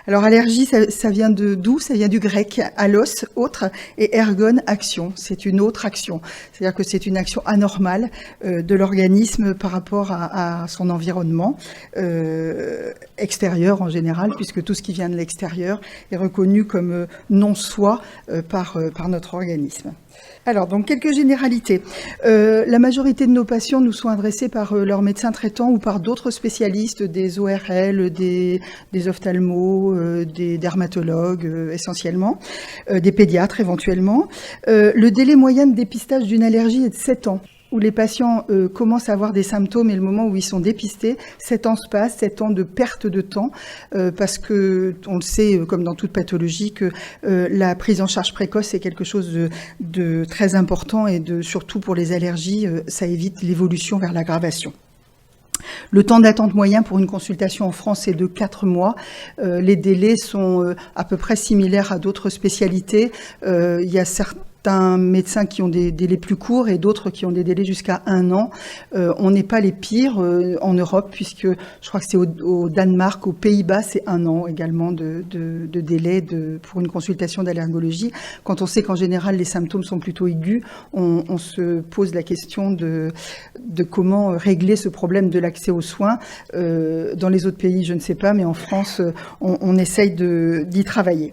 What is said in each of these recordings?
Alors allergie, ça vient d'où? Ça vient du grec allos, autre, et ergon, action. C'est une autre action. C'est-à-dire que c'est une action anormale de l'organisme par rapport à son environnement extérieur en général, puisque tout ce qui vient de l'extérieur est reconnu comme non-soi par notre organisme. Alors, donc, quelques généralités. La majorité de nos patients nous sont adressés par leur médecin traitant ou par d'autres spécialistes, des ORL, des ophtalmos, des dermatologues essentiellement, des pédiatres éventuellement. Le délai moyen de dépistage d'une allergie est de 7 ans. Où les patients commencent à avoir des symptômes et le moment où ils sont dépistés, 7 ans se passent, 7 ans de perte de temps, parce que on le sait, comme dans toute pathologie, que la prise en charge précoce c'est quelque chose de très important et surtout pour les allergies, ça évite l'évolution vers l'aggravation. Le temps d'attente moyen pour une consultation en France est de 4 mois. Les délais sont à peu près similaires à d'autres spécialités. Il y a certains médecins qui ont des délais plus courts et d'autres qui ont des délais jusqu'à 1 an. On n'est pas les pires en Europe, puisque je crois que c'est au Danemark, aux Pays-Bas, c'est 1 an également de délai pour une consultation d'allergologie. Quand on sait qu'en général les symptômes sont plutôt aigus, on se pose la question de comment régler ce problème de l'accès aux soins. Dans les autres pays, je ne sais pas, mais en France, on essaye d'y travailler.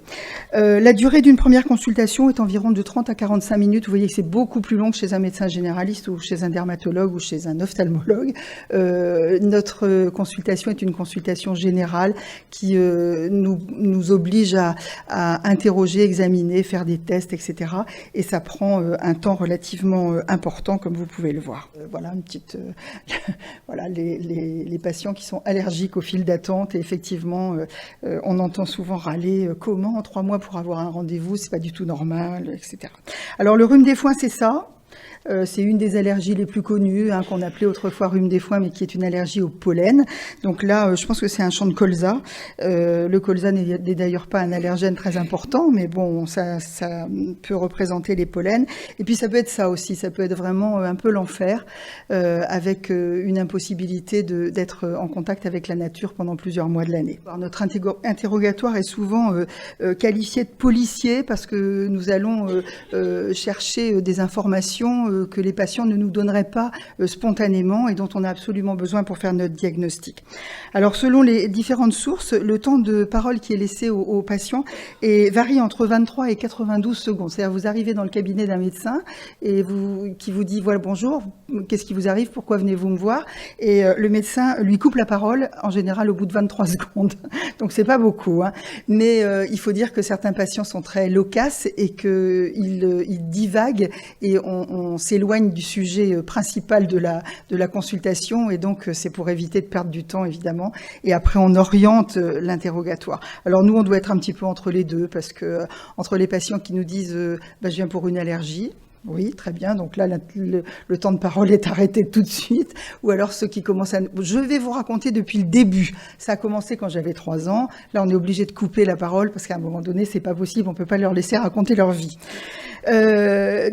La durée d'une première consultation est environ de 30 à 45 minutes. Vous voyez que c'est beaucoup plus long que chez un médecin généraliste ou chez un dermatologue ou chez un ophtalmologue. Notre consultation est une consultation générale qui nous oblige à interroger, examiner, faire des tests, etc. Et ça prend un temps relativement important, comme vous pouvez le voir. Voilà une petite... voilà les patients qui sont allergiques au fil d'attente. Et effectivement, on entend souvent râler « Comment en 3 mois pour avoir un rendez-vous? C'est pas du tout normal, etc. » Alors le rhume des foins, c'est ça. C'est une des allergies les plus connues, qu'on appelait autrefois rhume des foins, mais qui est une allergie au pollen. Donc là, je pense que c'est un champ de colza. Le colza n'est d'ailleurs pas un allergène très important, mais bon, ça peut représenter les pollens. Et puis ça peut être ça aussi, ça peut être vraiment un peu l'enfer, avec une impossibilité d'être en contact avec la nature pendant plusieurs mois de l'année. Notre interrogatoire est souvent qualifié de policier, parce que nous allons chercher des informations que les patients ne nous donneraient pas spontanément et dont on a absolument besoin pour faire notre diagnostic. Alors, selon les différentes sources, le temps de parole qui est laissé aux patients varie entre 23 et 92 secondes. C'est-à-dire, vous arrivez dans le cabinet d'un médecin et qui vous dit « Voilà, bonjour, qu'est-ce qui vous arrive? Pourquoi venez-vous me voir ?» Et le médecin lui coupe la parole, en général, au bout de 23 secondes. Donc, c'est pas beaucoup, hein. Mais il faut dire que certains patients sont très loquaces et qu'ils divaguent et on s'éloigne du sujet principal de la consultation, et donc c'est pour éviter de perdre du temps, évidemment. Et après, on oriente l'interrogatoire. Alors nous, on doit être un petit peu entre les deux, parce que entre les patients qui nous disent je viens pour une allergie. Oui, très bien. Donc là, le temps de parole est arrêté tout de suite. Ou alors ceux qui commencent à... Je vais vous raconter depuis le début. Ça a commencé quand j'avais 3 ans. Là, on est obligé de couper la parole parce qu'à un moment donné, c'est pas possible. On peut pas leur laisser raconter leur vie.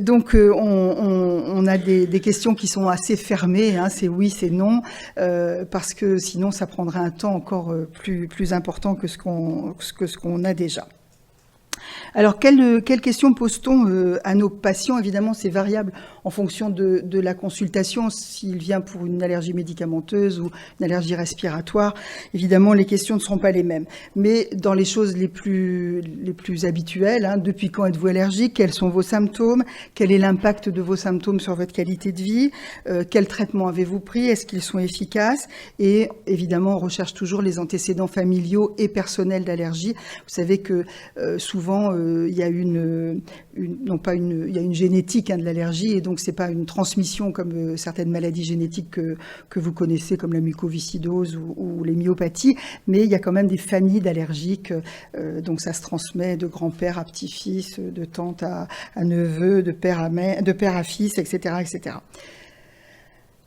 Donc, on a des questions qui sont assez fermées. Hein, c'est oui, c'est non, parce que sinon, ça prendrait un temps encore plus important que ce qu'on a déjà. Alors, quelles questions pose-t-on à nos patients? Évidemment, c'est variable en fonction de la consultation. S'il vient pour une allergie médicamenteuse ou une allergie respiratoire, évidemment, les questions ne seront pas les mêmes. Mais dans les choses les plus habituelles, hein, depuis quand êtes-vous allergique? Quels sont vos symptômes? Quel est l'impact de vos symptômes sur votre qualité de vie? Quel traitement avez-vous pris? Est-ce qu'ils sont efficaces? Et évidemment, on recherche toujours les antécédents familiaux et personnels d'allergie. Vous savez que souvent, il y a il y a une génétique de l'allergie, et donc c'est pas une transmission comme certaines maladies génétiques que vous connaissez, comme la mucoviscidose ou les myopathies, mais il y a quand même des familles d'allergiques, donc ça se transmet de grand-père à petit-fils, de tante à neveu, de père à fils, etc., etc.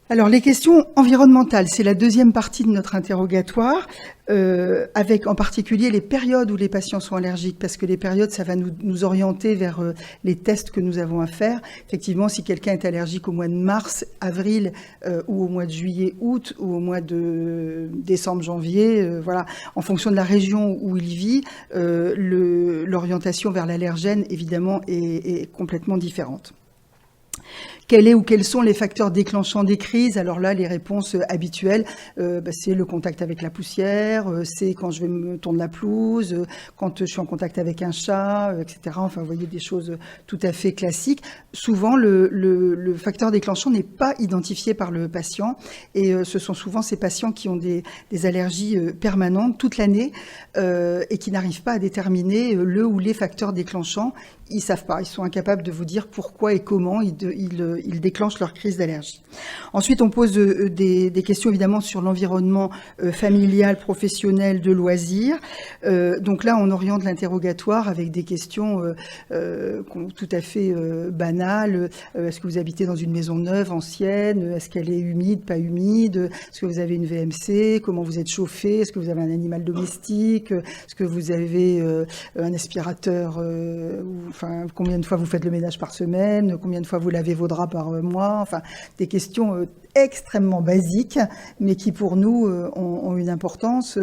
Alors, les questions environnementales, c'est la deuxième partie de notre interrogatoire, avec en particulier les périodes où les patients sont allergiques, parce que les périodes, ça va nous orienter vers les tests que nous avons à faire. Effectivement, si quelqu'un est allergique au mois de mars, avril, ou au mois de juillet, août, ou au mois de décembre, janvier, voilà, en fonction de la région où il vit, l'orientation vers l'allergène, évidemment, est complètement différente. Quel est ou quels sont les facteurs déclenchants des crises? Alors là, les réponses habituelles, c'est le contact avec la poussière, c'est quand je vais me tondre la pelouse, quand je suis en contact avec un chat, etc. Enfin, vous voyez des choses tout à fait classiques. Souvent, le facteur déclenchant n'est pas identifié par le patient et ce sont souvent ces patients qui ont des allergies permanentes toute l'année et qui n'arrivent pas à déterminer le ou les facteurs déclenchants. Ils savent pas, ils sont incapables de vous dire pourquoi et comment ils déclenchent leur crise d'allergie. Ensuite, on pose des questions évidemment sur l'environnement familial, professionnel, de loisirs. Donc là, on oriente l'interrogatoire avec des questions tout à fait banales. Est-ce que vous habitez dans une maison neuve, ancienne? Est-ce qu'elle est humide, pas humide? Est-ce que vous avez une VMC? Comment vous êtes chauffé? Est-ce que vous avez un animal domestique? Est-ce que vous avez un aspirateur? Enfin, combien de fois vous faites le ménage par semaine? Combien de fois vous lavez vos draps par mois? Enfin, des questions extrêmement basiques, mais qui pour nous ont une importance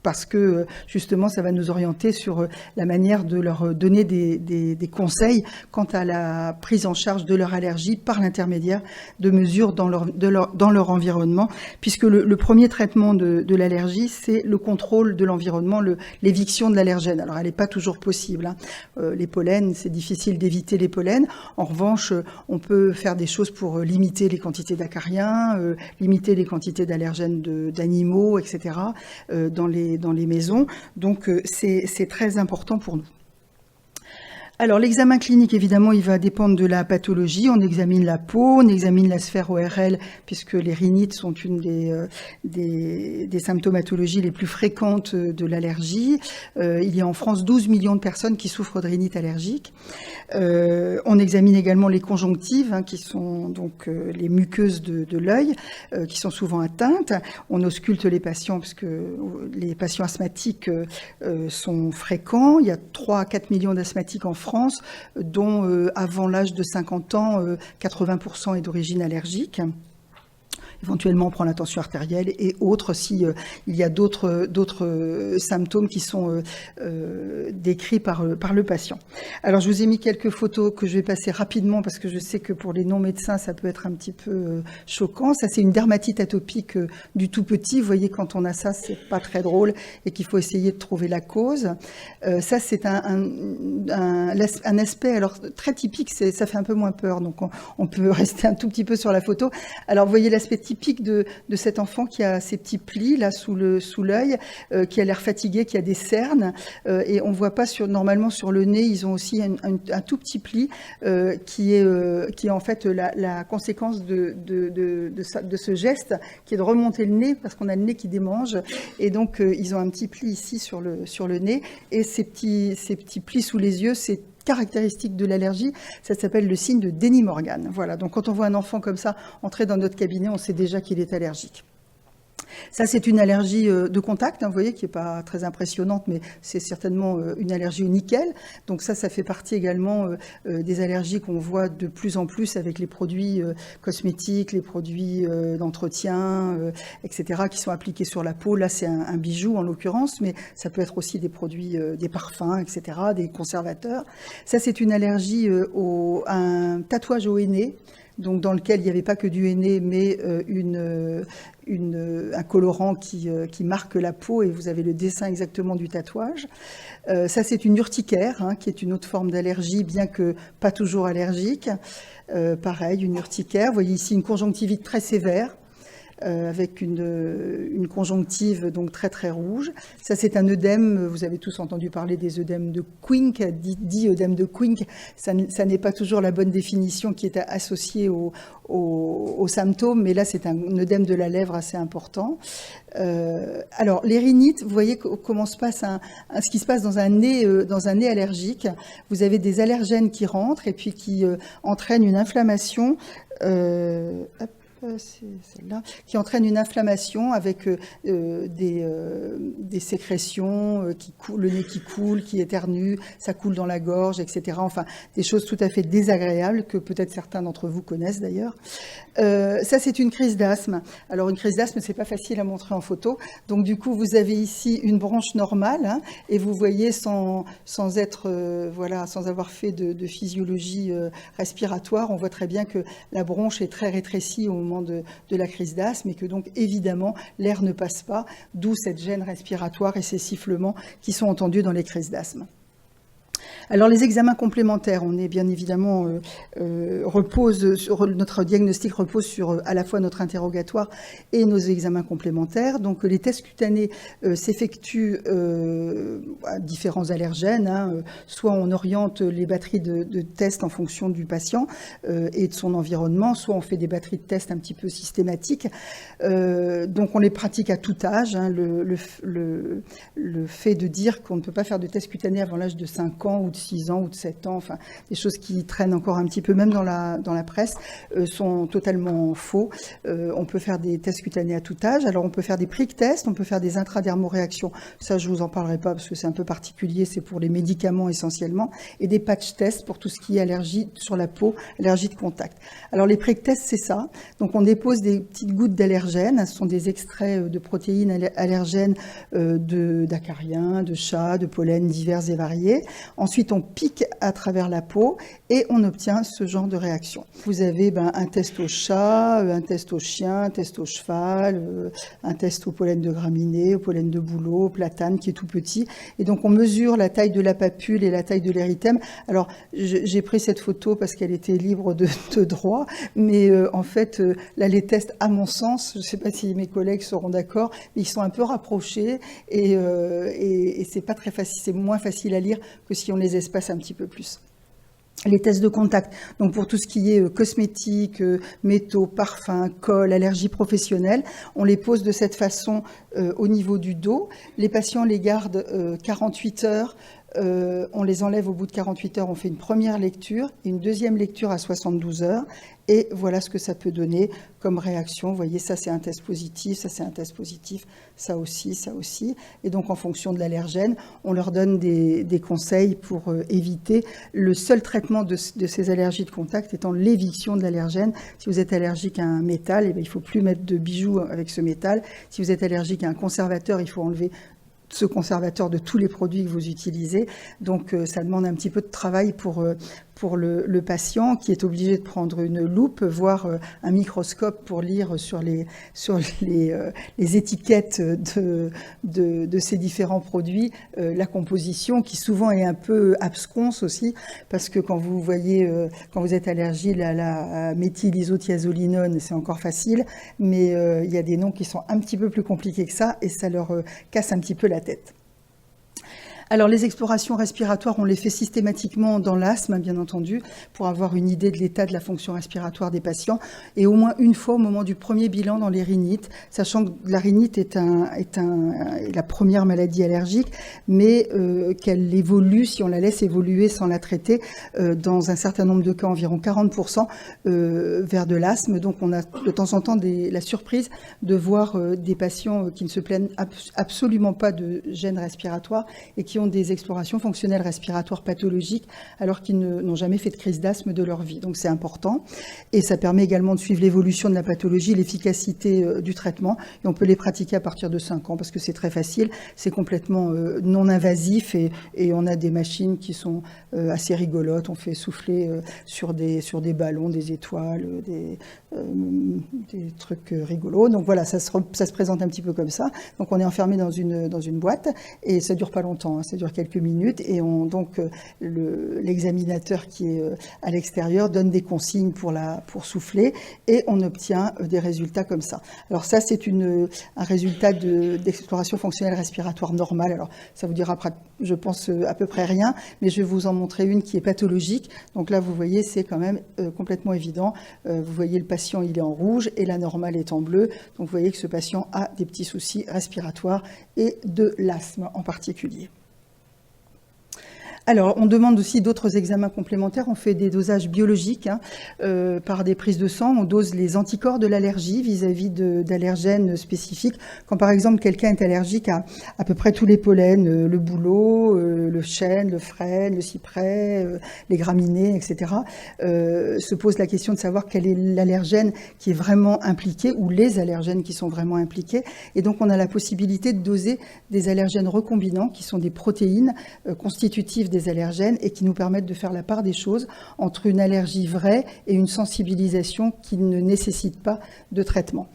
parce que justement ça va nous orienter sur la manière de leur donner des conseils quant à la prise en charge de leur allergie par l'intermédiaire de mesures dans leur environnement, puisque le premier traitement de l'allergie, c'est le contrôle de l'environnement, l'éviction de l'allergène. Alors elle n'est pas toujours possible, hein. Les pollens, c'est difficile d'éviter les pollens. En revanche, on peut faire des choses pour limiter les quantités d'acariens, limiter les quantités d'allergènes d'animaux, etc. dans les maisons. Donc, c'est très important pour nous. Alors, l'examen clinique, évidemment, il va dépendre de la pathologie. On examine la peau, on examine la sphère ORL, puisque les rhinites sont une des symptomatologies les plus fréquentes de l'allergie. Il y a en France 12 millions de personnes qui souffrent de rhinite allergique. On examine également les conjonctives, hein, qui sont donc les muqueuses de l'œil, qui sont souvent atteintes. On ausculte les patients, parce que les patients asthmatiques sont fréquents. Il y a 3 à 4 millions d'asthmatiques en France, dont avant l'âge de 50 ans, 80% est d'origine allergique. Éventuellement, on prend la tension artérielle et autres si il y a d'autres symptômes qui sont décrits par le patient. Alors, je vous ai mis quelques photos que je vais passer rapidement parce que je sais que pour les non-médecins, ça peut être un petit peu choquant. Ça, c'est une dermatite atopique du tout petit. Vous voyez, quand on a ça, c'est pas très drôle et qu'il faut essayer de trouver la cause. Ça, c'est un aspect alors très typique. Ça fait un peu moins peur, donc on peut rester un tout petit peu sur la photo. Alors, vous voyez l'aspect typique de cet enfant qui a ces petits plis là sous l'œil, qui a l'air fatigué, qui a des cernes, et on voit pas normalement sur le nez, ils ont aussi un tout petit pli qui est en fait la conséquence de ce geste, qui est de remonter le nez parce qu'on a le nez qui démange, et donc ils ont un petit pli ici sur le nez, et ces petits plis sous les yeux, c'est caractéristique de l'allergie, ça s'appelle le signe de Denny Morgan. Voilà, donc quand on voit un enfant comme ça entrer dans notre cabinet, on sait déjà qu'il est allergique. Ça, c'est une allergie de contact, hein, vous voyez, qui n'est pas très impressionnante, mais c'est certainement une allergie au nickel. Donc ça fait partie également des allergies qu'on voit de plus en plus avec les produits cosmétiques, les produits d'entretien, etc., qui sont appliqués sur la peau. Là, c'est un bijou en l'occurrence, mais ça peut être aussi des produits, des parfums, etc., des conservateurs. Ça, c'est une allergie à un tatouage au henné, donc dans lequel il n'y avait pas que du henné, mais un colorant qui marque la peau, et vous avez le dessin exactement du tatouage. Ça, c'est une urticaire, hein, qui est une autre forme d'allergie, bien que pas toujours allergique. Pareil, une urticaire. Vous voyez ici une conjonctivite très sévère, avec une conjonctive donc très très rouge. Ça, c'est un œdème. Vous avez tous entendu parler des œdèmes de Quincke, dit œdème de Quincke. Ça n'est pas toujours la bonne définition qui est associée aux symptômes, mais là, c'est un œdème de la lèvre assez important. Alors, les rhinites, vous voyez comment se passe ce qui se passe dans un nez allergique. Vous avez des allergènes qui rentrent et puis qui entraînent une inflammation. c'est celle-là, qui entraîne une inflammation avec des sécrétions, le nez qui coule, qui éternue, ça coule dans la gorge, etc. Enfin, des choses tout à fait désagréables que peut-être certains d'entre vous connaissent d'ailleurs. Ça, c'est une crise d'asthme. Alors, une crise d'asthme, c'est pas facile à montrer en photo. Donc, du coup, vous avez ici une bronche normale, hein, et vous voyez sans avoir fait de physiologie respiratoire, on voit très bien que la bronche est très rétrécie au moment de la crise d'asthme et que donc, évidemment, l'air ne passe pas, d'où cette gêne respiratoire et ces sifflements qui sont entendus dans les crises d'asthme. Alors les examens complémentaires, on est bien évidemment notre diagnostic repose sur à la fois notre interrogatoire et nos examens complémentaires. Donc les tests cutanés s'effectuent à différents allergènes, hein, soit on oriente les batteries de tests en fonction du patient et de son environnement, soit on fait des batteries de tests un petit peu systématiques. Donc on les pratique à tout âge. Hein, le fait de dire qu'on ne peut pas faire de tests cutanés avant l'âge de 5 ans ou de 6 ans ou de 7 ans, enfin des choses qui traînent encore un petit peu même dans la presse, sont totalement faux. On peut faire des tests cutanés à tout âge. Alors on peut faire des prick tests, on peut faire des intradermoréactions. Ça je vous en parlerai pas parce que c'est un peu particulier, c'est pour les médicaments essentiellement, et des patch tests pour tout ce qui est allergie sur la peau, allergie de contact. Alors les prick tests c'est ça. Donc on dépose des petites gouttes d'allergènes, ce sont des extraits de protéines allergènes d'acariens, de chats, de pollen divers et variés. Ensuite, on pique à travers la peau et on obtient ce genre de réaction. Vous avez un test au chat, un test au chien, un test au cheval, un test au pollen de graminées, au pollen de bouleau, au platane qui est tout petit. Et donc, on mesure la taille de la papule et la taille de l'érythème. Alors, j'ai pris cette photo parce qu'elle était libre de droit, mais en fait, là, les tests, à mon sens, je ne sais pas si mes collègues seront d'accord, mais ils sont un peu rapprochés et c'est pas très facile, c'est moins facile à lire que si on les espace un petit peu plus. Les tests de contact, donc pour tout ce qui est cosmétiques, métaux, parfums, colle, allergies professionnelles, on les pose de cette façon au niveau du dos. Les patients les gardent 48 heures. On les enlève au bout de 48 heures, on fait une première lecture, une deuxième lecture à 72 heures, et voilà ce que ça peut donner comme réaction. Vous voyez, ça c'est un test positif, ça c'est un test positif, ça aussi, et donc en fonction de l'allergène, on leur donne des conseils pour éviter. Le seul traitement de ces allergies de contact étant l'éviction de l'allergène. Si vous êtes allergique à un métal, il ne faut plus mettre de bijoux avec ce métal. Si vous êtes allergique à un conservateur, il faut enlever ce conservateur de tous les produits que vous utilisez. Donc ça demande un petit peu de travail pour le patient qui est obligé de prendre une loupe, voire un microscope pour lire sur les étiquettes de ces différents produits la composition, qui souvent est un peu absconce aussi, parce que quand vous voyez, quand vous êtes allergique à la méthylisothiazolinone, c'est encore facile, mais il y a des noms qui sont un petit peu plus compliqués que ça, et ça leur casse un petit peu la tête. Alors les explorations respiratoires, on les fait systématiquement dans l'asthme, bien entendu, pour avoir une idée de l'état de la fonction respiratoire des patients, et au moins une fois au moment du premier bilan dans les rhinites, sachant que la rhinite est la première maladie allergique, mais qu'elle évolue, si on la laisse évoluer sans la traiter, dans un certain nombre de cas, environ 40%, vers de l'asthme. Donc on a de temps en temps la surprise de voir des patients qui ne se plaignent absolument pas de gêne respiratoire et qui ont des explorations fonctionnelles respiratoires pathologiques alors qu'ils n'ont jamais fait de crise d'asthme de leur vie. Donc c'est important. Et ça permet également de suivre l'évolution de la pathologie, l'efficacité du traitement. Et on peut les pratiquer à partir de 5 ans parce que c'est très facile, c'est complètement non invasif et on a des machines qui sont assez rigolotes. On fait souffler sur des ballons, des étoiles, des trucs rigolos. Donc voilà, ça se présente un petit peu comme ça. Donc on est enfermé dans une boîte et ça dure pas longtemps, hein, ça dure quelques minutes et donc l'examinateur qui est à l'extérieur donne des consignes pour souffler et on obtient des résultats comme ça. Alors ça c'est un résultat d'exploration fonctionnelle respiratoire normale. Alors ça vous dira je pense à peu près rien, mais je vais vous en montrer une qui est pathologique. Donc là vous voyez c'est quand même complètement évident. Vous voyez le patient il est en rouge et la normale est en bleu. Donc vous voyez que ce patient a des petits soucis respiratoires et de l'asthme en particulier. Alors, on demande aussi d'autres examens complémentaires. On fait des dosages biologiques par des prises de sang. On dose les anticorps de l'allergie vis-à-vis d'allergènes spécifiques. Quand, par exemple, quelqu'un est allergique à peu près tous les pollens, le bouleau, le chêne, le frêne, le cyprès, les graminées, etc., se pose la question de savoir quel est l'allergène qui est vraiment impliqué ou les allergènes qui sont vraiment impliqués. Et donc, on a la possibilité de doser des allergènes recombinants qui sont des protéines constitutives des allergènes et qui nous permettent de faire la part des choses entre une allergie vraie et une sensibilisation qui ne nécessite pas de traitement.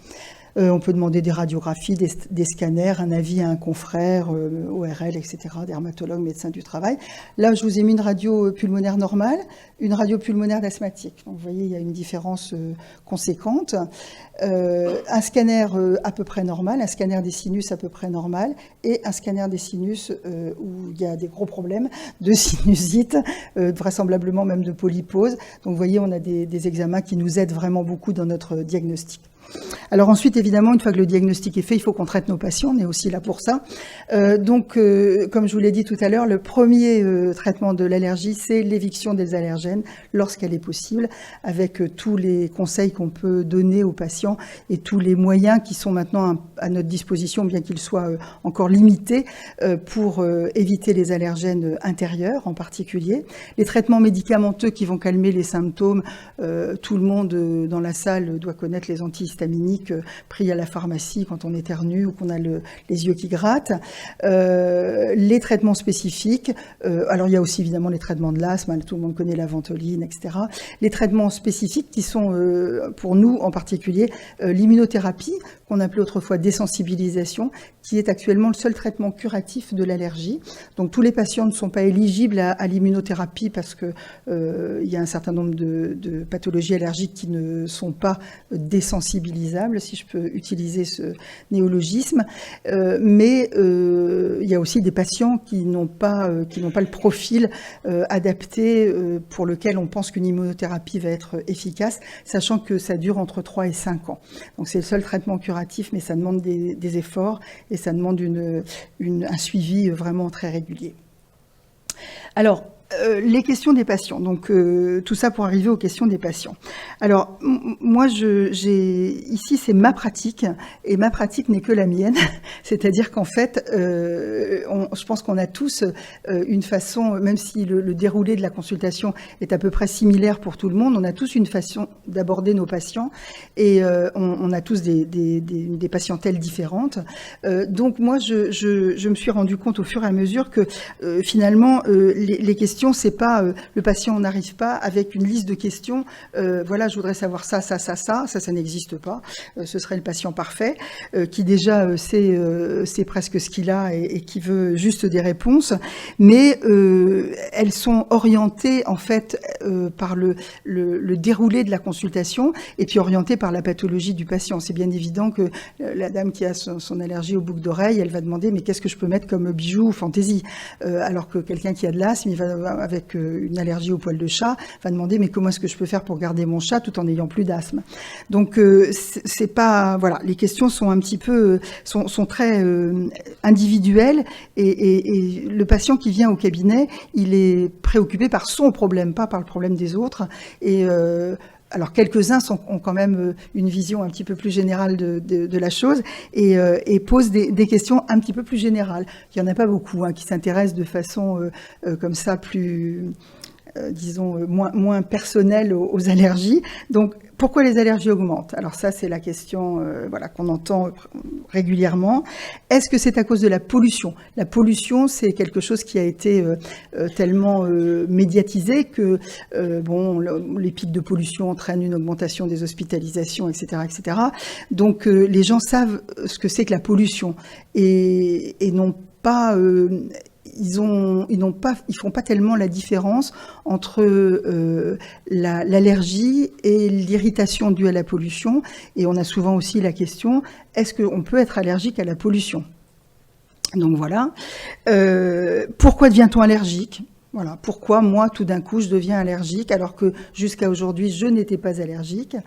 On peut demander des radiographies, des scanners, un avis à un confrère, ORL, etc., dermatologue, médecin du travail. Là, je vous ai mis une radio pulmonaire normale, une radio pulmonaire d'asthmatique. Donc, vous voyez, il y a une différence conséquente. Un scanner à peu près normal, un scanner des sinus à peu près normal, et un scanner des sinus où il y a des gros problèmes de sinusite, vraisemblablement même de polypose. Donc, vous voyez, on a des examens qui nous aident vraiment beaucoup dans notre diagnostic. Alors ensuite, évidemment, une fois que le diagnostic est fait, il faut qu'on traite nos patients, on est aussi là pour ça. Donc, comme je vous l'ai dit tout à l'heure, le premier traitement de l'allergie, c'est l'éviction des allergènes lorsqu'elle est possible, avec tous les conseils qu'on peut donner aux patients et tous les moyens qui sont maintenant à notre disposition, bien qu'ils soient encore limités, pour éviter les allergènes intérieurs en particulier. Les traitements médicamenteux qui vont calmer les symptômes, tout le monde dans la salle doit connaître les antihistaminiques pris à la pharmacie quand on éternue ou qu'on a les yeux qui grattent. Les traitements spécifiques, alors il y a aussi évidemment les traitements de l'asthme, tout le monde connaît la ventoline, etc. Les traitements spécifiques qui sont pour nous en particulier l'immunothérapie, qu'on appelait autrefois désensibilisation, qui est actuellement le seul traitement curatif de l'allergie. Donc tous les patients ne sont pas éligibles à l'immunothérapie parce que il y a un certain nombre de pathologies allergiques qui ne sont pas désensibilisables, si je peux utiliser ce néologisme. Mais il y a aussi des patients qui n'ont pas le profil adapté pour lequel on pense qu'une immunothérapie va être efficace, sachant que ça dure entre 3 et 5 ans. Donc c'est le seul traitement curatif, mais ça demande des efforts et ça demande un suivi vraiment très régulier. Alors, les questions des patients, donc tout ça pour arriver aux questions des patients. Alors, moi, ici, c'est ma pratique, et ma pratique n'est que la mienne, c'est-à-dire qu'en fait, je pense qu'on a tous une façon, même si le déroulé de la consultation est à peu près similaire pour tout le monde, on a tous une façon d'aborder nos patients, et on a tous des patientèles différentes. Donc, moi, je me suis rendu compte au fur et à mesure que, finalement, les questions, c'est pas le patient n'arrive pas avec une liste de questions. Voilà, je voudrais savoir ça n'existe pas. Ce serait le patient parfait qui déjà sait presque ce qu'il a et qui veut juste des réponses. Mais elles sont orientées en fait par le déroulé de la consultation et puis orientées par la pathologie du patient. C'est bien évident que la dame qui a son allergie aux boucles d'oreilles, elle va demander mais qu'est-ce que je peux mettre comme bijou ou fantaisie, alors que quelqu'un qui a de l'asthme, il va avec une allergie au poil de chat, va demander mais comment est-ce que je peux faire pour garder mon chat tout en n'ayant plus d'asthme. Donc c'est pas, voilà, les questions sont un petit peu sont très individuelles et le patient qui vient au cabinet, il est préoccupé par son problème, pas par le problème des autres. Et alors quelques-uns ont quand même une vision un petit peu plus générale de la chose et posent des questions un petit peu plus générales. Il n'y en a pas beaucoup qui s'intéressent de façon comme ça plus, disons, moins personnelle aux allergies. Donc pourquoi les allergies augmentent? Alors ça, c'est la question voilà, qu'on entend régulièrement. Est-ce que c'est à cause de la pollution? La pollution, c'est quelque chose qui a été tellement médiatisé que bon, les pics de pollution entraînent une augmentation des hospitalisations, etc., etc. Donc les gens savent ce que c'est que la pollution et n'ont pas ils font pas tellement la différence entre l'allergie et l'irritation due à la pollution. Et on a souvent aussi la question, est-ce qu'on peut être allergique à la pollution? Donc voilà. Pourquoi devient-on allergique? Voilà, pourquoi moi, tout d'un coup, je deviens allergique alors que jusqu'à aujourd'hui, je n'étais pas allergique.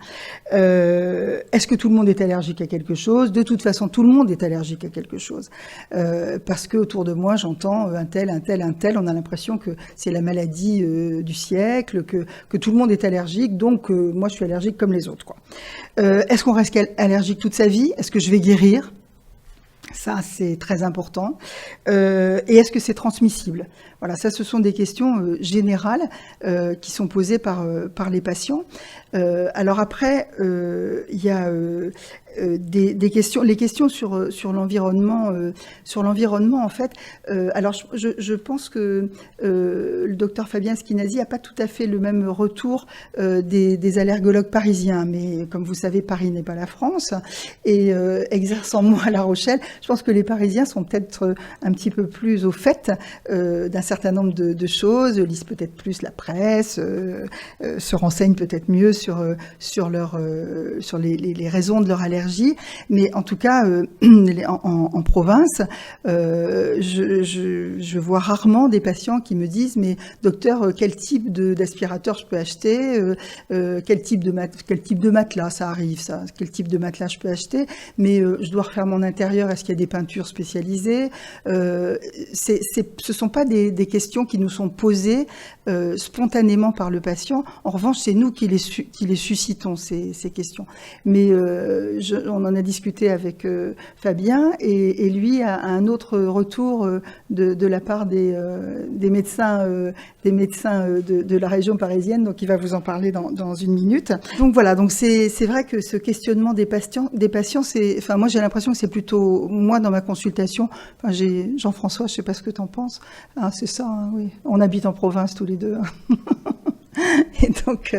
Est-ce que tout le monde est allergique à quelque chose? De toute façon, tout le monde est allergique à quelque chose. Parce que autour de moi, j'entends un tel. On a l'impression que c'est la maladie du siècle, que tout le monde est allergique, donc moi, je suis allergique comme les autres, quoi. Est-ce qu'on reste allergique toute sa vie? Est-ce que je vais guérir? Ça, c'est très important. Et est-ce que c'est transmissible? Voilà, ça, ce sont des questions générales qui sont posées par les patients. Alors après, il y a des questions, les questions sur l'environnement. Sur l'environnement, en fait, alors je pense que le docteur Fabien Schinazi n'a pas tout à fait le même retour des allergologues parisiens. Mais comme vous savez, Paris n'est pas la France. Et exerçant moi à La Rochelle, je pense que les Parisiens sont peut-être un petit peu plus au fait d'un certain nombre de choses, lisent peut-être plus la presse, se renseignent peut-être mieux sur les raisons de leur allergie. Mais en tout cas, en province, je vois rarement des patients qui me disent « Mais docteur, quel type d'aspirateur je peux acheter quel type de matelas, ça arrive, ça. Quel type de matelas je peux acheter, mais je dois refaire mon intérieur, est-ce qu'il y a des peintures spécialisées ?» Ce sont pas des questions qui nous sont posées spontanément par le patient. En revanche, c'est nous qui les suscitons, ces questions. Mais on en a discuté avec Fabien, et lui a un autre retour de la part des médecins de la région parisienne, donc il va vous en parler dans une minute. Donc voilà, donc c'est vrai que ce questionnement des patients, enfin moi j'ai l'impression que c'est plutôt moi dans ma consultation. Enfin, Jean-François, je sais pas ce que tu en penses. Ah, c'est ça, hein, oui. On habite en province tous les deux. Et donc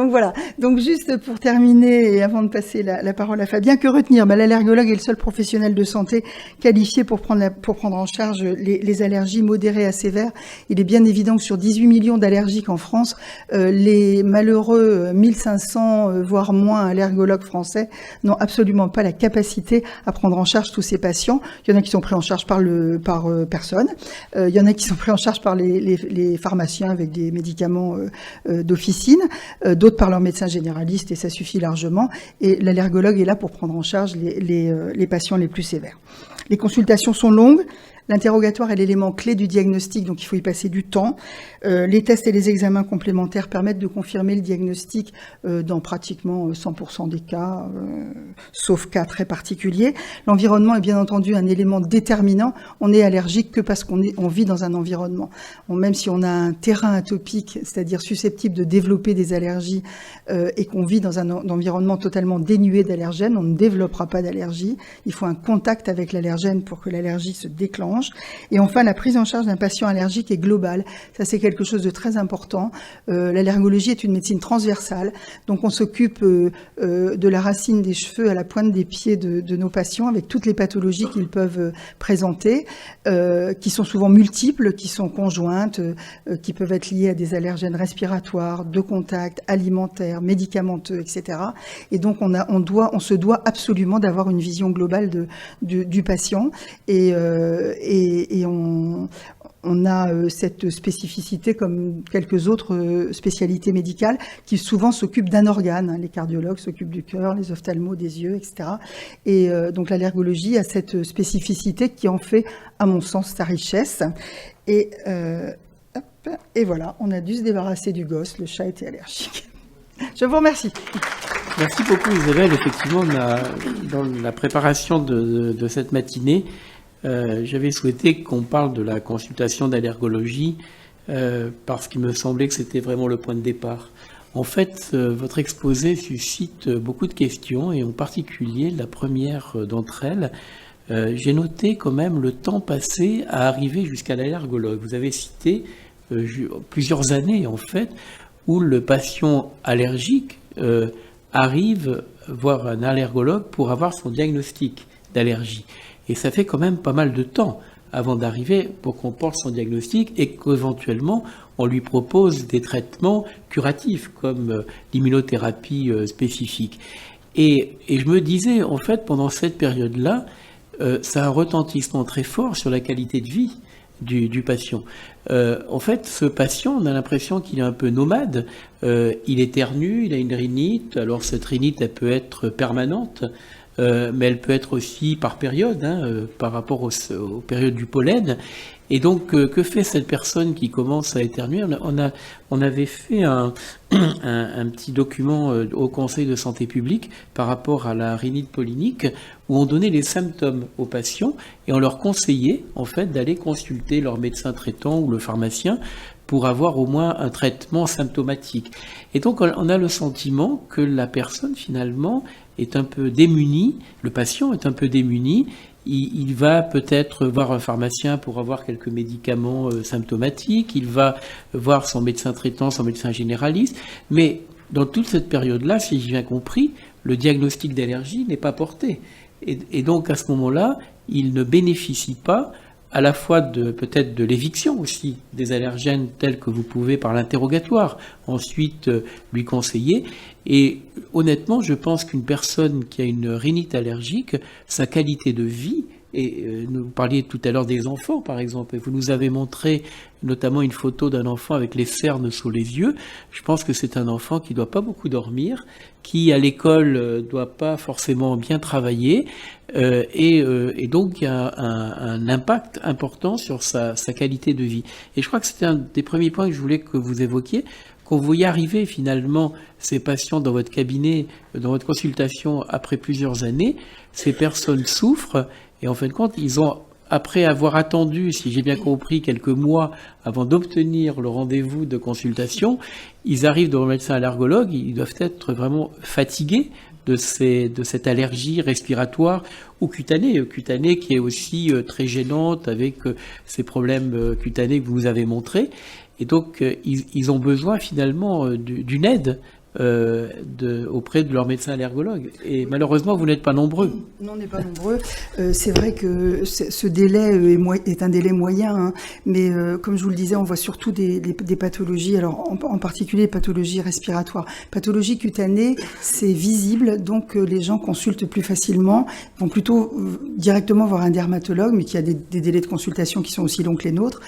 voilà. Donc juste pour terminer et avant de passer la parole à Fabien, que retenir? L'allergologue est le seul professionnel de santé qualifié pour prendre en charge les allergies modérées à sévères. Il est bien évident que sur 18 millions d'allergiques en France, les malheureux 1500 voire moins allergologues français n'ont absolument pas la capacité à prendre en charge tous ces patients. Il y en a qui sont pris en charge par personne. Il y en a qui sont pris en charge par les pharmaciens avec des médicaments d'officine, d'autres par leur médecin généraliste, et ça suffit largement. Et l'allergologue est là pour prendre en charge les patients les plus sévères. Les consultations sont longues. L'interrogatoire est l'élément clé du diagnostic, donc il faut y passer du temps. Les tests et les examens complémentaires permettent de confirmer le diagnostic dans pratiquement 100% des cas, sauf cas très particuliers. L'environnement est bien entendu un élément déterminant. On est allergique que parce qu'on vit dans un environnement. Même si on a un terrain atopique, c'est-à-dire susceptible de développer des allergies, et qu'on vit dans un environnement totalement dénué d'allergènes, on ne développera pas d'allergie. Il faut un contact avec l'allergène pour que l'allergie se déclenche. Et enfin, la prise en charge d'un patient allergique est globale. Ça, c'est quelque chose de très important. L'allergologie est une médecine transversale. Donc, on s'occupe de la racine des cheveux à la pointe des pieds de nos patients, avec toutes les pathologies qu'ils peuvent présenter, qui sont souvent multiples, qui sont conjointes, qui peuvent être liées à des allergènes respiratoires, de contact, alimentaires, médicamenteux, etc. Et donc, on se doit absolument d'avoir une vision globale du patient. Et on a cette spécificité comme quelques autres spécialités médicales qui souvent s'occupent d'un organe. Les cardiologues s'occupent du cœur, les ophtalmos des yeux, etc. Et donc l'allergologie a cette spécificité qui en fait, à mon sens, sa richesse. Et voilà, on a dû se débarrasser du gosse, le chat était allergique. Je vous remercie. Merci beaucoup Isabelle. Effectivement, dans la préparation de cette matinée, j'avais souhaité qu'on parle de la consultation d'allergologie parce qu'il me semblait que c'était vraiment le point de départ. En fait, votre exposé suscite beaucoup de questions et en particulier la première d'entre elles. J'ai noté quand même le temps passé à arriver jusqu'à l'allergologue. Vous avez cité plusieurs années en fait où le patient allergique arrive voir un allergologue pour avoir son diagnostic d'allergie. Et ça fait quand même pas mal de temps avant d'arriver pour qu'on porte son diagnostic et qu'éventuellement on lui propose des traitements curatifs comme l'immunothérapie spécifique. Et je me disais, en fait, pendant cette période-là, ça a un retentissement très fort sur la qualité de vie du patient. En fait, ce patient, on a l'impression qu'il est un peu nomade. Il éternue, il a une rhinite. Alors cette rhinite, elle peut être permanente, mais elle peut être aussi par période, par rapport aux périodes du pollen. Et donc, que fait cette personne qui commence à éternuer? On avait fait un petit document au Conseil de santé publique par rapport à la rhinite pollinique, où on donnait les symptômes aux patients et on leur conseillait en fait d'aller consulter leur médecin traitant ou le pharmacien pour avoir au moins un traitement symptomatique. Et donc, on a le sentiment que la personne finalement est un peu démunie, le patient est un peu démuni. Il va peut-être voir un pharmacien pour avoir quelques médicaments symptomatiques, il va voir son médecin traitant, son médecin généraliste, mais dans toute cette période-là, si j'ai bien compris, le diagnostic d'allergie n'est pas porté. Et donc à ce moment-là, il ne bénéficie pas à la fois peut-être de l'éviction aussi des allergènes tels que vous pouvez par l'interrogatoire ensuite lui conseiller. Et honnêtement, je pense qu'une personne qui a une rhinite allergique, sa qualité de vie, et vous parliez tout à l'heure des enfants par exemple, et vous nous avez montré notamment une photo d'un enfant avec les cernes sous les yeux. Je pense que c'est un enfant qui ne doit pas beaucoup dormir, qui à l'école ne doit pas forcément bien travailler, et donc il y a un impact important sur sa qualité de vie. Et je crois que c'était un des premiers points que je voulais que vous évoquiez, quand vous y arrivez finalement, ces patients dans votre cabinet, dans votre consultation, après plusieurs années, ces personnes souffrent, et en fin de compte, ils ont, après avoir attendu, si j'ai bien compris, quelques mois avant d'obtenir le rendez-vous de consultation, ils arrivent devant le médecin allergologue, ils doivent être vraiment fatigués de cette allergie respiratoire ou cutanée qui est aussi très gênante avec ces problèmes cutanés que vous nous avez montrés. Et donc, ils ont besoin finalement d'une aide auprès de leur médecin allergologue. Et malheureusement, vous n'êtes pas nombreux. Non, on n'est pas nombreux. C'est vrai que ce délai est un délai moyen, mais comme je vous le disais, on voit surtout des pathologies, alors en particulier les pathologies respiratoires. Pathologie cutanée, c'est visible, donc les gens consultent plus facilement, vont plutôt directement voir un dermatologue, mais qui a des délais de consultation qui sont aussi longs que les nôtres.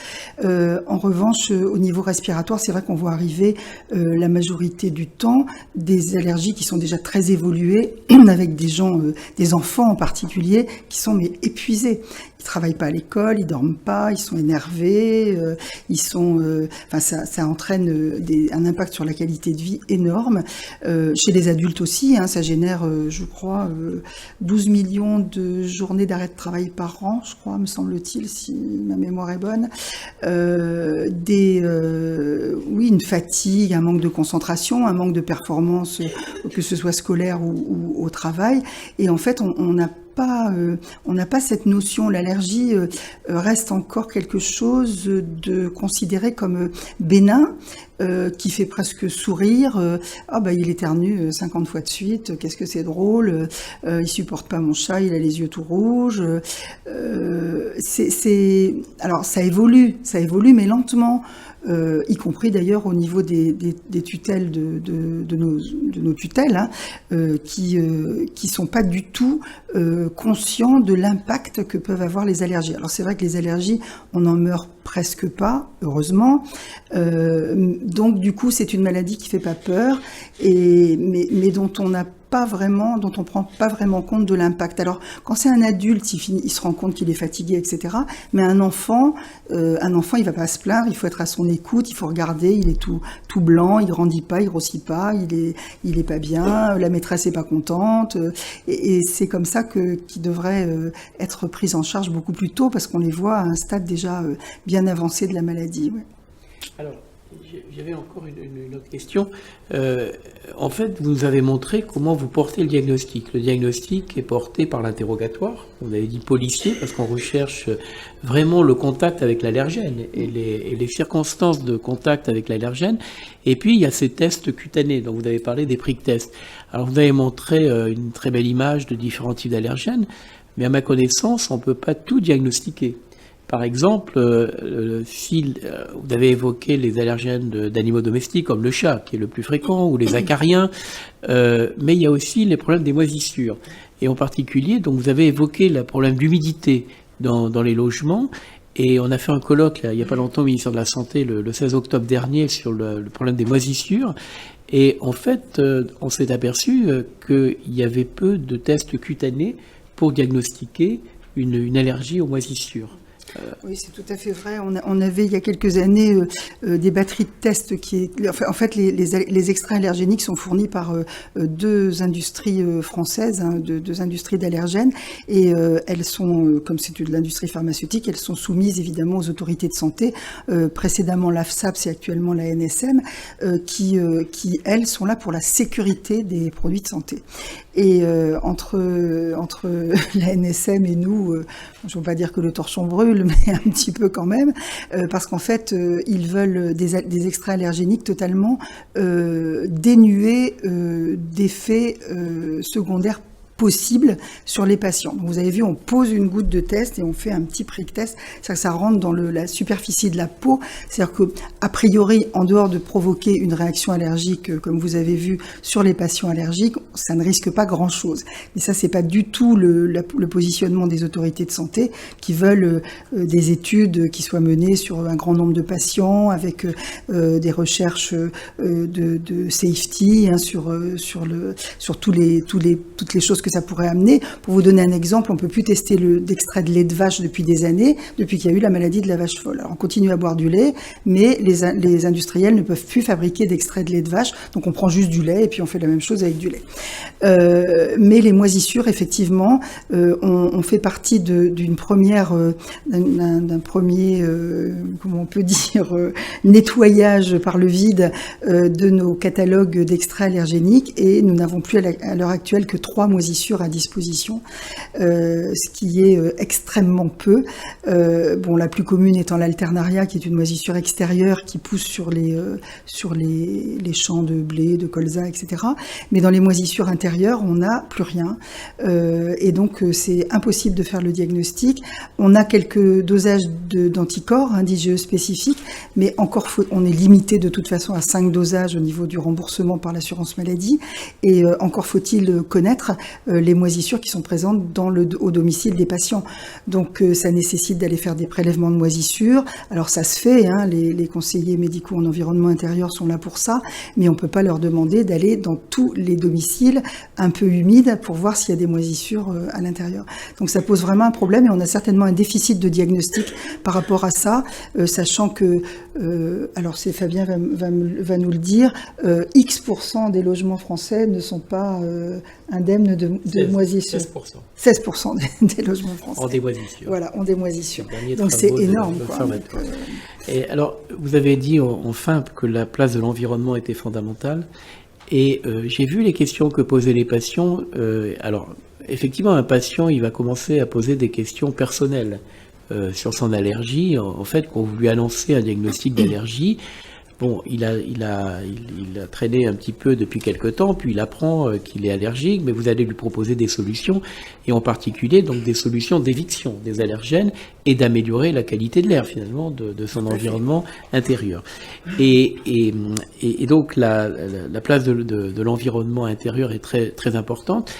En revanche, au niveau respiratoire, c'est vrai qu'on voit arriver la majorité du temps des allergies qui sont déjà très évoluées, avec des enfants en particulier, qui sont épuisés. Ils travaillent pas à l'école, ils dorment pas, ils sont énervés, ça entraîne un impact sur la qualité de vie énorme. Chez les adultes aussi, ça génère, je crois, 12 millions de journées d'arrêt de travail par an, je crois, me semble-t-il, si ma mémoire est bonne. Une fatigue, un manque de concentration, un manque de performance, que ce soit scolaire ou au travail. Et en fait, on n'a pas cette notion. L'allergie reste encore quelque chose de considéré comme bénin, qui fait presque sourire. Il éternue 50 fois de suite, qu'est-ce que c'est drôle, il supporte pas mon chat, il a les yeux tout rouges. Alors ça évolue, mais lentement. Y compris d'ailleurs au niveau des tutelles de nos tutelles, qui sont pas du tout conscients de l'impact que peuvent avoir les allergies. Alors c'est vrai que les allergies, on n'en meurt presque pas, heureusement. Donc du coup, c'est une maladie qui fait pas peur, mais dont on prend pas vraiment compte de l'impact. Alors, quand c'est un adulte, il se rend compte qu'il est fatigué, etc. Mais un enfant, il va pas se plaindre, il faut être à son écoute, il faut regarder, il est tout blanc, il grandit pas, il grossit pas, il est pas bien, la maîtresse est pas contente, et c'est comme ça qu'il devrait être pris en charge beaucoup plus tôt, parce qu'on les voit à un stade déjà bien avancé de la maladie. Ouais. Alors, j'avais encore une autre question. En fait, vous nous avez montré comment vous portez le diagnostic. Le diagnostic est porté par l'interrogatoire. Vous avez dit policier, parce qu'on recherche vraiment le contact avec l'allergène et les circonstances de contact avec l'allergène. Et puis, il y a ces tests cutanés, dont vous avez parlé des prick tests. Alors, vous avez montré une très belle image de différents types d'allergènes, mais à ma connaissance, on ne peut pas tout diagnostiquer. Par exemple, si vous avez évoqué les allergènes d'animaux domestiques comme le chat, qui est le plus fréquent, ou les acariens, mais il y a aussi les problèmes des moisissures. Et en particulier, donc vous avez évoqué le problème d'humidité dans les logements, Et on a fait un colloque, là, il n'y a pas longtemps, au ministère de la Santé, le 16 octobre dernier, sur le problème des moisissures. Et en fait, on s'est aperçu qu'il y avait peu de tests cutanés pour diagnostiquer une allergie aux moisissures. Oui, c'est tout à fait vrai. On avait il y a quelques années des batteries de tests en fait, les extraits allergéniques sont fournis par deux industries françaises, deux industries d'allergènes, et elles sont, comme c'est de l'industrie pharmaceutique, elles sont soumises évidemment aux autorités de santé, précédemment l'AFSAPS et actuellement la NSM, qui elles sont là pour la sécurité des produits de santé. Et entre la NSM et nous, je ne veux pas dire que le torchon brûle, mais un petit peu quand même, parce qu'en fait, ils veulent des extraits allergéniques totalement dénués d'effets secondaires possible sur les patients. Donc vous avez vu, on pose une goutte de test et on fait un petit prick test, c'est-à-dire que ça rentre dans la superficie de la peau, c'est-à-dire que a priori, en dehors de provoquer une réaction allergique, comme vous avez vu sur les patients allergiques, ça ne risque pas grand-chose. Mais ça, c'est pas du tout le positionnement des autorités de santé qui veulent des études qui soient menées sur un grand nombre de patients avec des recherches de safety, hein, sur toutes les choses que ça pourrait amener. Pour vous donner un exemple, on peut plus tester d'extrait de lait de vache depuis des années, depuis qu'il y a eu la maladie de la vache folle. Alors on continue à boire du lait, mais les industriels ne peuvent plus fabriquer d'extrait de lait de vache, donc on prend juste du lait et puis on fait la même chose avec du lait. Mais les moisissures, effectivement, on fait partie d'un premier, comment on peut dire, nettoyage par le vide de nos catalogues d'extraits allergéniques, et nous n'avons plus à l'heure actuelle que 3 moisissures à disposition, ce qui est extrêmement peu. La plus commune étant l'alternaria, qui est une moisissure extérieure qui pousse sur les champs de blé, de colza, etc. Mais dans les moisissures intérieures, on n'a plus rien. Et donc, c'est impossible de faire le diagnostic. On a quelques dosages d'anticorps, d'IgE spécifiques, mais on est limité de toute façon à 5 dosages au niveau du remboursement par l'assurance maladie. Et encore faut-il connaître les moisissures qui sont présentes au domicile des patients. Donc ça nécessite d'aller faire des prélèvements de moisissures. Alors ça se fait, hein, les conseillers médicaux en environnement intérieur sont là pour ça, mais on ne peut pas leur demander d'aller dans tous les domiciles un peu humides pour voir s'il y a des moisissures à l'intérieur. Donc ça pose vraiment un problème, et on a certainement un déficit de diagnostic par rapport à ça, sachant que, alors c'est Fabien va nous le dire, X% des logements français ne sont pas indemnes de moisissures. 16% des logements français. En des moisissures. Voilà, en des moisissures. Donc c'est énorme. Et alors, vous avez dit enfin que la place de l'environnement était fondamentale. Et j'ai vu les questions que posaient les patients. Alors, effectivement, un patient, il va commencer à poser des questions personnelles sur son allergie. En fait, quand vous lui annoncez un diagnostic d'allergie, bon, il a traîné un petit peu depuis quelque temps, puis il apprend qu'il est allergique, mais vous allez lui proposer des solutions, et en particulier donc des solutions d'éviction des allergènes et d'améliorer la qualité de l'air finalement de son environnement intérieur. Et donc la place de l'environnement intérieur est très très importante.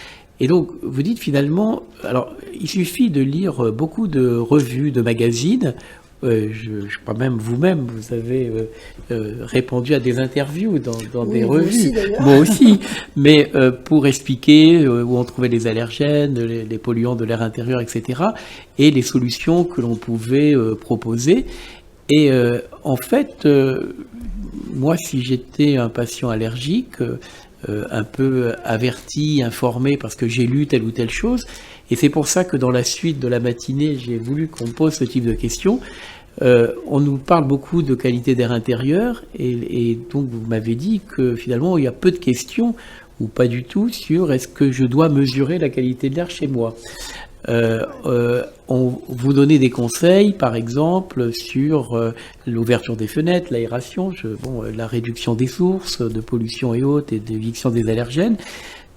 Et donc, vous dites finalement, alors il suffit de lire beaucoup de revues, de magazines. Je crois même vous-même, vous avez répondu à des interviews dans des revues. Moi aussi, mais pour expliquer où on trouvait les allergènes, les polluants de l'air intérieur, etc., et les solutions que l'on pouvait proposer. Et en fait, moi, si j'étais un patient allergique, un peu averti, informé, parce que j'ai lu telle ou telle chose, et c'est pour ça que dans la suite de la matinée, j'ai voulu qu'on pose ce type de questions. On nous parle beaucoup de qualité d'air intérieur, et donc vous m'avez dit que finalement il y a peu de questions, ou pas du tout, sur est-ce que je dois mesurer la qualité de l'air chez moi. On vous donnait des conseils, par exemple, sur l'ouverture des fenêtres, l'aération, la réduction des sources de pollution et autres, et d'éviction des allergènes.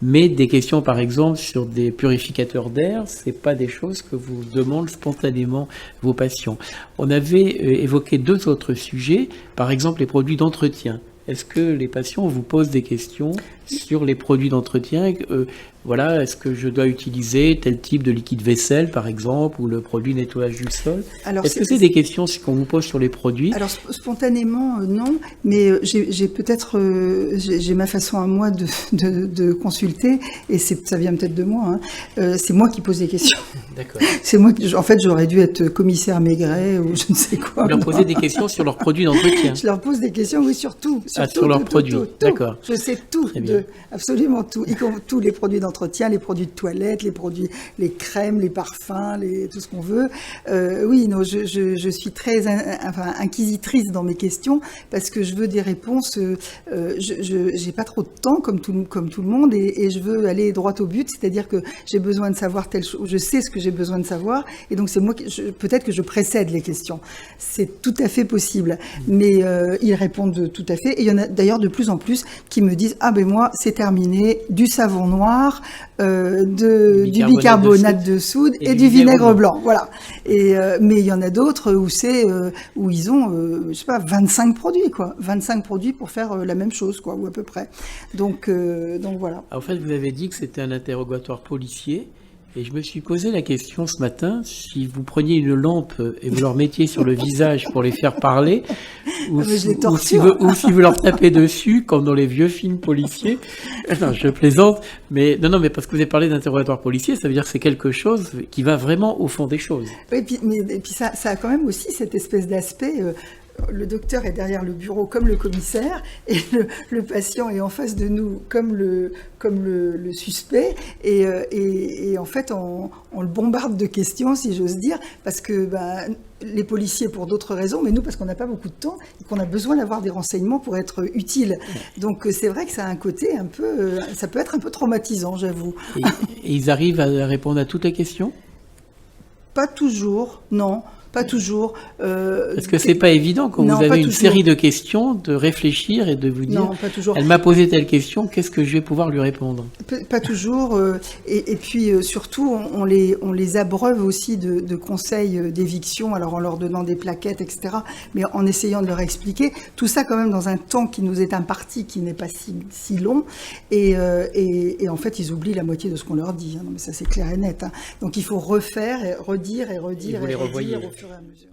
Mais des questions, par exemple, sur des purificateurs d'air, c'est pas des choses que vous demandent spontanément vos patients. On avait évoqué 2 autres sujets, par exemple les produits d'entretien. Est-ce que les patients vous posent des questions sur les produits d'entretien voilà, est-ce que je dois utiliser tel type de liquide vaisselle, par exemple, ou le produit nettoyage du sol? Alors, Est-ce que c'est des questions qu'on vous pose sur les produits? Alors spontanément, non, mais j'ai peut-être j'ai ma façon à moi de consulter, et ça vient peut-être de moi. Hein. C'est moi qui pose des questions. D'accord. C'est moi qui, en fait, j'aurais dû être commissaire Maigret ou je ne sais quoi. Vous leur posez des questions sur leurs produits d'entretien? Je leur pose des questions, oui, sur tout. Sur leurs produits, d'accord. Je sais tout, absolument tout, y compris tous les produits d'entretien, les produits de toilette, les crèmes, les parfums, tout ce qu'on veut. Oui, non, je suis très inquisitrice dans mes questions parce que je veux des réponses. J'ai pas trop de temps comme tout le monde et je veux aller droit au but, c'est-à-dire que j'ai besoin de savoir telle chose. Je sais ce que j'ai besoin de savoir et donc c'est moi peut-être que je précède les questions. C'est tout à fait possible, mais ils répondent tout à fait. Et il y en a d'ailleurs de plus en plus qui me disent ah ben moi c'est terminé, du savon noir, du bicarbonate de soude et du vinaigre blanc. Voilà. Mais il y en a d'autres où ils ont je sais pas 25 produits quoi, 25 produits pour faire la même chose quoi, ou à peu près. Donc voilà. En fait, vous avez dit que c'était un interrogatoire policier. Et je me suis posé la question ce matin, si vous preniez une lampe et vous leur mettiez sur le visage pour les faire parler, ou si vous leur tapez dessus, comme dans les vieux films policiers. Non, je plaisante, mais non, mais parce que vous avez parlé d'interrogatoire policier, ça veut dire que c'est quelque chose qui va vraiment au fond des choses. Oui, et puis ça a quand même aussi cette espèce d'aspect... le docteur est derrière le bureau comme le commissaire et le patient est en face de nous comme le suspect et en fait on le bombarde de questions si j'ose dire parce que les policiers pour d'autres raisons mais nous parce qu'on n'a pas beaucoup de temps et qu'on a besoin d'avoir des renseignements pour être utile. Donc c'est vrai que ça a un côté un peu ça peut être un peu traumatisant, j'avoue. Et ils arrivent à répondre à toutes les questions? Pas toujours, non. Pas toujours. Parce que c'est pas évident quand vous avez une série de questions, de réfléchir et de vous dire. Non, pas toujours. Elle m'a posé telle question, qu'est-ce que je vais pouvoir lui répondre? Pas toujours. Et puis surtout, on les abreuve aussi de conseils d'éviction, alors en leur donnant des plaquettes, etc. Mais en essayant de leur expliquer tout ça quand même dans un temps qui nous est imparti, qui n'est pas si long. Et en fait, ils oublient la moitié de ce qu'on leur dit. Hein. Non, mais ça c'est clair et net. Hein. Donc il faut refaire, et redire et redire et redire au fur et à mesure.